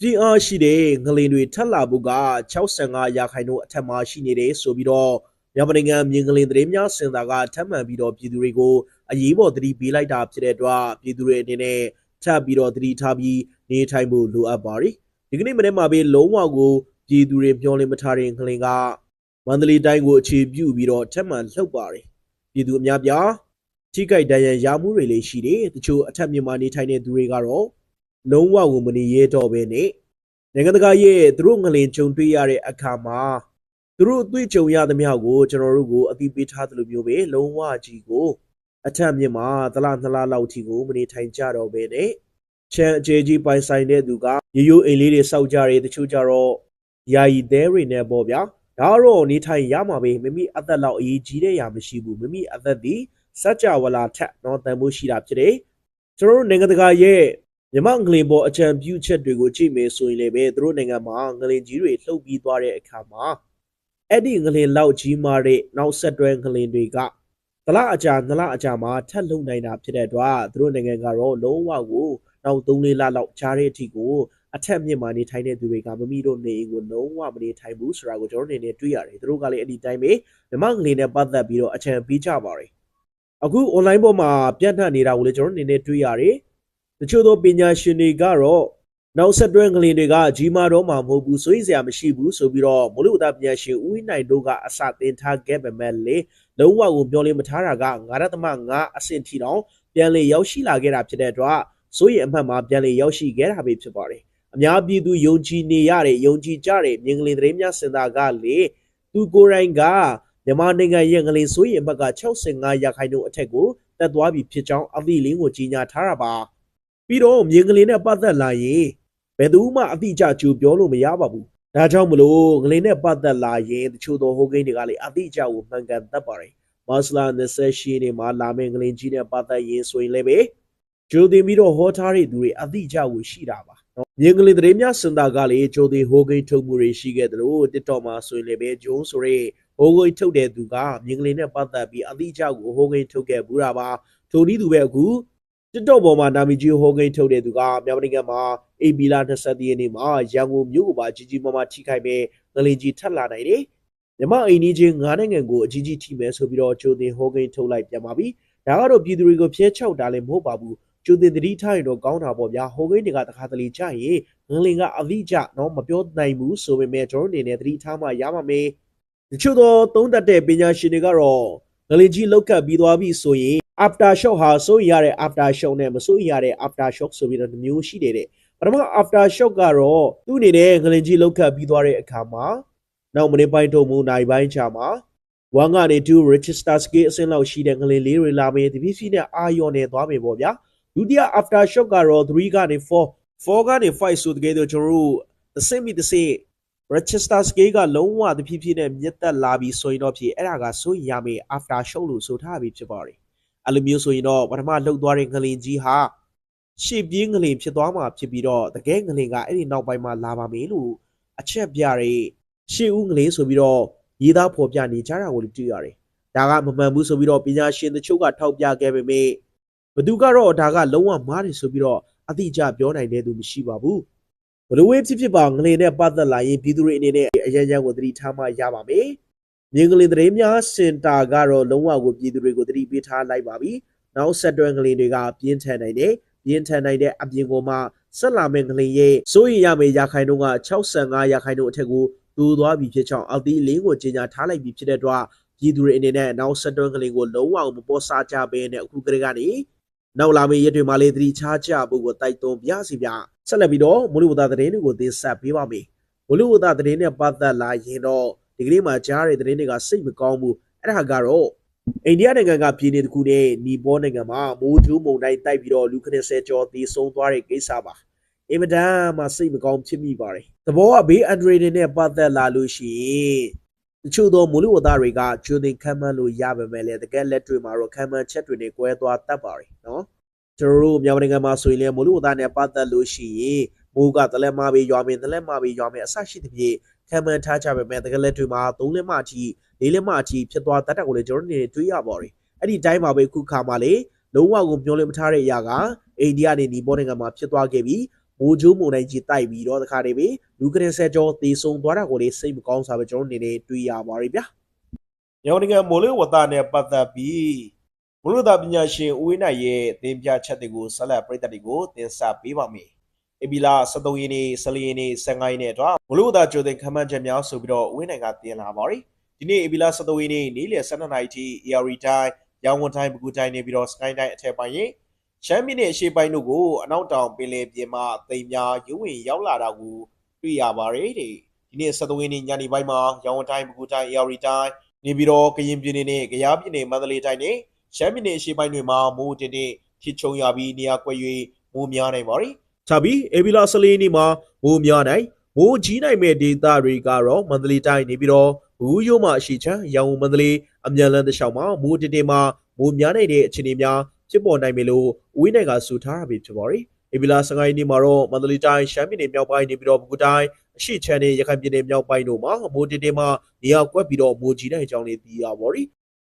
ပြည်အားရှိတဲ့ငလင်တွေထက်လာဖို့က65ရာခိုင်နှုန်းအထက်မှာရှိနေတယ်ဆိုပြီးတော့မြန်မာနိုင်ငံမြေငလင်သတင်းများစင်တာကထပ်မံပြီးတော့ပြည်သူတွေကိုအရေးပေါ်သတိပေးလိုက်တာဖြစ်တဲ့အတွက်ပြည်သူတွေအနေနဲ့ထပ်ပြီးတော့သတိထားပြီးနေထိုင်ဖို့လိုအပ်ပါတယ်ဒီကနေ့မနေ့မှာပဲလုံးဝကိုပြည်သူတွေမျှော်လင့်မထားတဲ့ငလင်ကမန္တလေးတိုင်းကိုအခြေပြုပြီးတော့ထပ်မံလှုပ်ပါတယ်ပြည်သူအများပြားထိခိုက်ဒဏ်ရာရမှုတွေလည်းရှိတယ်တချို့အထက်မြန်မာနေထိုင်တဲ့သူတွေကတော့လုံးဝကိုမနေရတော့ပဲနဲ့နိုင်ငံတကာရဲ့သူတို့ငလင်ကြုံတွေ့ရတဲ့အခါမှာသူတို့အတွေ့ကြုံရသမျှကိုကျွန်တော်တို့ကိုအသိပေးထားသလိုမျိုးပဲလုံးဝကြီးကိုအထက်မြင့်မှာသလားနှစ်လားလောက်ထိကိုမနေထိုင်ကြတော့ပဲနဲ့ချမ်းအခြေကြီးပိုင်ဆိုင်တဲ့သူကရိုးရိုးအိမ်လေးတွေစောက်ကြတယ်တချို့ကြတော့ယာယီသဲတွေနဲ့ပေါ့ဗျာဒါတော့နေထိုင်ရမှာပဲမိမိအသက်လောက်အရေးကြီးတဲ့ရာမရှိဘူးမိမိအသက်ဒီစัจ java လာထက်တော့တန်ဖို့ရှိတာဖြစ်တယ်ကျွန်တော်တို့နိုင်ငံတကာရဲ့မြမငလင်ပေါ်အကြံပြုချက်တွေကိုကြည့်မယ်ဆိုရင်လည်းပဲသူတို့နိုင်ငံမှာငလင်ကြီးတွေလှုပ်ပြီးသွားတဲ့အခါမှာအဲ့ဒီငလင်လောက်ကြီးမားတဲ့နောက်ဆက်တွဲငလင်တွေကတလအကြာနှစ်လအကြာမှာထပ်လုံနိုင်တာဖြစ်တဲ့အတွက်သူတို့နိုင်ငံကတော့လုံးဝကိုနောက်3-4လလောက်ကြားတဲ့အထိကိုအထက်မြင့်မှာနေထိုင်တဲ့သူတွေကမမီတို့နေအိမ်ကိုလုံးဝမနေထိုင်ဘူးဆိုတာကိုကျွန်တော်အနေနဲ့တွေ့ရတယ်သူတို့ကလည်းအဲ့ဒီတိုင်းပဲမြမငလင်နဲ့ပတ်သက်ပြီးတော့အကြံပေးကြပါတယ်အခု online ပေါ်မှာပြန့်နှံ့နေတာကိုလည်းကျွန်တော်အနေနဲ့တွေ့ရတယ်တချို့သောပညာရှင်တွေကတော့နောက်ဆက်တွဲငလင်တွေကကြီးမားတော့မှာမဟုတ်ဘူးဆိုရင်စရာမရှိဘူးဆိုပြီးတော့မိုးလေဝသပညာရှင်ဦးဝင်းနိုင်တို့ကအစတင်ထားခဲ့ပေမဲ့လေလုံးဝကိုမျှော်လင့်မထားတာက9.5အဆင့်ထိတောင်ပြန်လေရောက်ရှိလာခဲ့တာဖြစ်တဲ့အတွက်ဆိုရင်အမှတ်မှာပြန်လေရောက်ရှိခဲ့တာပဲဖြစ်ပါတယ်အများပြည်သူယုံကြည်နေရတဲ့ယုံကြည်ကြတဲ့မြင်းကလေးသတင်းများစင်တာကလေသူကိုယ်တိုင်ကမြန်မာနိုင်ငံရဲ့ငလင်ဆိုရင်အမှတ်က65ရာခိုင်နှုန်းအထက်ကိုတက်သွားပြီဖြစ်ကြောင်းအသည့်လင်းကိုကြီးညာထားတာပါပြီးတော့မြင်းကလေးနဲ့ပတ်သက်လာရင်ဘယ်သူမှအတိအကျကြိုပြောလို့မရပါဘူးဒါကြောင့်မလို့ငလင်နဲ့ပတ်သက်လာရင်တချို့သောဟိုကိန်းတွေကလည်းအတိအကျကိုမှန်ကန်တတ်ပါတယ်မတ်လ28နေ့မှာလာမယ့်ငလင်ကြီးနဲ့ပတ်သက်ရင်ဆိုရင်လည်းပဲကြိုတင်ပြီးတော့ဟောထားတဲ့သူတွေအတိအကျကိုရှိတာပါမြင်းကလေးသတင်းများစင်တာကလည်းကြိုတင်ဟိုကိန်းထုတ်မှုတွေရှိခဲ့တယ်လို့ TikTok မှာဆိုရင်လည်းပဲဂျုံးဆိုရဲဟိုကိန်းထုတ်တဲ့သူကမြင်းကလေးနဲ့ပတ်သက်ပြီးအတိအကျကိုဟိုကိန်းထုတ်ခဲ့ဘူးတာပါထိုနည်းသူပဲအခုTikTok ပေါ်မှာနာမည်ကြီးဟိုကိန်းထုတ်တဲ့သူကမြန်မာနိုင်ငံမှာအေပီလာ20ရက်နေ့မှာရန်ကုန်မြို့ကိုပါကြီးကြီးမားမားထိခိုက်မဲ့ငလင်ကြီးထပ်လာနိုင်တယ်မြန်မာအိမ်ကြီးချင်း9နိုင်ငံကိုအကြီးကြီးထိမယ်ဆိုပြီးတော့ကြိုတင်ဟိုကိန်းထုတ်လိုက်ပြန်ပါပြီဒါကတော့ပြည်သူတွေကိုဖျက်ချောက်တာလည်းမဟုတ်ပါဘူးကြိုတင်သတိထားရင်တော့ကောင်းတာပေါ့ဗျာဟိုကိန်းတွေကတခါတလေကြာရင်ငလင်ကအလိကြတော့မပြောနိုင်ဘူးဆိုပေမဲ့ကျွန်တော်အနေနဲ့သတိထားမှရပါမယ်တချို့သောသုံးသပ်တဲ့ပညာရှင်တွေကတော့ငလင်ကြီးလောက်ကပ်ပြီးသွားပြီဆိုရင် after shock ဟာစိုးရိမ်ရတဲ့ after shock နဲ့မစိုးရိမ်ရတဲ့ after shock ဆိုပြီးတော့မျိုးရှိတယ်တဲ့ပထမ after shock ကတော့သူ့အနေနဲ့ငလင်ကြီးလောက်ကပ်ပြီးသွားတဲ့အခါမှာနောက်မနေ့ပိုင်းထုတ်မှုနိုင်ပိုင်းချာမှာ1ကနေ2 register scale အဆင့်လောက်ရှိတဲ့ငလင်လေးတွေလာမယ်ဒီပြည့်ပြည့်နဲ့အာရုံနဲ့သွားမယ်ပေါ့ဗျာဒုတိယ after shock ကတော့3ကနေ4ကနေ5ဆိုတကယ်တော့ကျွန်တော်တို့တစ်ဆင့်ပြီးတစ်ဆင့် register scale ကလုံးဝတဖြည်းဖြည်းနဲ့မြင့်တက်လာပြီးဆိုရင်တော့ဖြစ်အဲ့ဒါကစိုးရိမ်ရမယ့် after shock လို့ဆိုထားပြီးဖြစ်ပါတယ်အဲ့လိုမျိုးဆိုရင်တော့ပထမလှုပ်သွားတဲ့ငလင်ကြီးဟာရှေ့ပြေးငလင်ဖြစ်သွားမှာဖြစ်ပြီးတော့တကယ်ငလင်ကအဲ့ဒီနောက်ပိုင်းမှာလာပါမယ်လို့အချက်ပြတဲ့ရှေ့ဦးငလင်ဆိုပြီးတော့ရေးသားဖော်ပြနေကြတာကိုတွေ့ရတယ်ဒါကမမှန်ဘူးဆိုပြီးတော့ပညာရှင်တချို့ကထောက်ပြခဲ့ပေမဲ့ဘသူကတော့ဒါကလုံးဝမားတယ်ဆိုပြီးတော့အတိအကျပြောနိုင်တဲ့သူမရှိပါဘူးဘလို့ဝေးဖြစ်ပါငလင်နဲ့ပတ်သက်လာရင်ပြည်သူတွေအနေနဲ့အရန်ရန်ကိုသတိထားမှရပါမယ်မြင်းကလေးသတင်းများစင်တာကတော့လုံးဝကိုပြည်သူတွေကိုသတိပေးထားလိုက်ပါပြီနောက်ဆက်တွဲငလင်တွေကပြင်းထန်နိုင်တယ်ပြင်းထန်နိုင်တဲ့အပြင်ကိုမှဆက်လာမယ့်ငလင်ရဲ့စိုးရိမ်ရမယ့်ရာခိုင်နှုန်းက65ရာခိုင်နှုန်းအထက်ကိုတိုးသွားပြီဖြစ်ကြောင်းအသီးလင်းကိုကြေညာထားလိုက်ပြီဖြစ်တဲ့အတွက်ပြည်သူတွေအနေနဲ့နောက်ဆက်တွဲငလင်ကိုလုံးဝမပေါ်စားကြဘဲနဲ့အခုကလေးကနေနောက်လာမယ့်ရက်တွေမှာလည်းသတိချကြဖို့ကိုတိုက်တွန်းပြစီဗျဆက်လက်ပြီးတော့မိုးလေဝသသတင်းတွေကိုတင်ဆက်ပေးပါမယ်မိုးလေဝသသတင်းနဲ့ပတ်သက်လာရင်တော့ဒီကနေ့မှာကြားတဲ့သတင်းတွေကစိတ်မကောင်းဘူးအဲ့ဒါကတော့အိန္ဒိယနိုင်ငံကပြည်နယ်တစ်ခုနဲ့နီပေါနိုင်ငံမှာမိုးကြိုးမုန်တိုင်းတိုက်ပြီးတော့လူ90ကျော်သေဆုံးသွားတဲ့ကိစ္စပါအင်မတန်မှစိတ်မကောင်းဖြစ်မိပါတယ်သဘောကဘေးအန္တရာယ်တွေနဲ့ပတ်သက်လာလို့ရှိရင်တချို့သောမိုးလေဝသတွေကကျွန်းတင်ခန့်မှန်းလို့ရပါမယ်လေတကယ်လက်တွေ့မှာတော့ခန့်မှန်းချက်တွေနဲ့ကွဲသွားတတ်ပါတယ်နော်ကျွန်တော်တို့မြန်မာနိုင်ငံမှာဆိုရင်လည်းမိုးလေဝသနဲ့ပတ်သက်လို့ရှိရင်မိုးကတလက်မပဲရွာမယ်တလက်မပဲရွာမယ်အဆရှိသဖြင့်ခံမှန်းထားကြပေမဲ့တကယ်လက်တွေမှာ3လက်မအထိ4လက်မအထိဖြစ်သွားတတ်တာကိုလည်းကျွန်တော်တို့နေတွေ့ရပါတယ်အဲ့ဒီတိုင်းမှာပဲခုခါမှာလေလုံးဝကိုမျောလင့်မထားတဲ့အရာကအိန္ဒိယနဲ့နီပေါနိုင်ငံမှာဖြစ်သွားခဲ့ပြီး မိုးကြိုးမုန်တိုင်းကြီးတိုက်ပြီးတော့တခါတည်းပဲလူကရင်ဆက်ကြောသေဆုံးသွားတာကိုလည်းစိတ်မကောင်းစွာပဲကျွန်တော်အနေနဲ့တွေ့ရပါတယ်ဗျာ။ရောင်နိုင်ငံမိုးလေဝသနဲ့ပတ်သက်ပြီးမိုးလေဝသပညာရှင်ဦးဝင်းနိုင်ရဲ့သင်ပြချက်တွေကိုဆက်လက်ပြည်သက်တွေကိုတင်ဆက်ပေးပါမယ်။ဧပြီလ23ရက်နေ့14ရက်နေ့15ရက်နေ့အတွက်မိုးလေဝသကြိုတင်ခန့်မှန်းချက်များဆိုပြီးတော့ဦးဝင်းနိုင်ကတင်လာပါတယ်။ဒီနေ့ဧပြီလ23ရက်နေ့နေ့လယ်12နာရီထိ AR တိုင်းရောင်ဝန်တိုင်းပဲခူးတိုင်းနေပြီးတော့စကိုင်းတိုင်းအထက်ပိုင်းရဲ့ရှမ်းပြည်နယ်အရှေ့ပိုင်းတို့ကိုအနောက်တောင်ပင်လယ်ပြင်မှသိမ်းများရုံးဝင်ရောက်လာတာကိုတွေ့ရပါတယ်တဲ့။ဒီနေ့23ရက်နေ့ညနေပိုင်းမှာရောင်ဝန်တိုင်းပဲခူးတိုင်း AR တိုင်းနေပြီးတော့ကရင်ပြည်နယ်နဲ့ကယားပြည်နယ်မန္တလေးတိုင်းနဲ့ရှမ်းပြည်နယ်အရှေ့ပိုင်းတွေမှာမိုးတင်းတင်းထိချုံရပြီးနေရာကွက်၍မိုးများနိုင်ပါတယ်။ဒါပြီးဧပြီလ14ရက်နေ့မှာမိုးများနိုင်မိုးကြီးနိုင်မဲ့ဒေသတွေကတော့မန္တလေးတိုင်းနေပြီးတော့ဘူးရိုးမှအရှိချမ်းရောင်မန္တလေးအမြန်လန်းတလျှောက်မှာမိုးတင်းတင်းမှမိုးများနိုင်တဲ့အခြေအနေများဖြစ်ပေါ်နိုင်မယ်လို့ဦးဝင်းနိုင်ကဆိုထားတာပဲဖြစ်ပါတယ်။ဧပြီလ15ရက်နေ့မှာတော့မန္တလေးတိုင်းရှမ်းပြည်နယ်မြောက်ပိုင်းနေပြီးတော့ပဲခူးတိုင်းအရှိချမ်းနဲ့ရခိုင်ပြည်နယ်မြောက်ပိုင်းတို့မှာမိုးတင်းတင်းမှနေရာကွက်ပြီးတော့မိုးကြီးနိုင်ကြောင်းလည်းသိရပါတယ်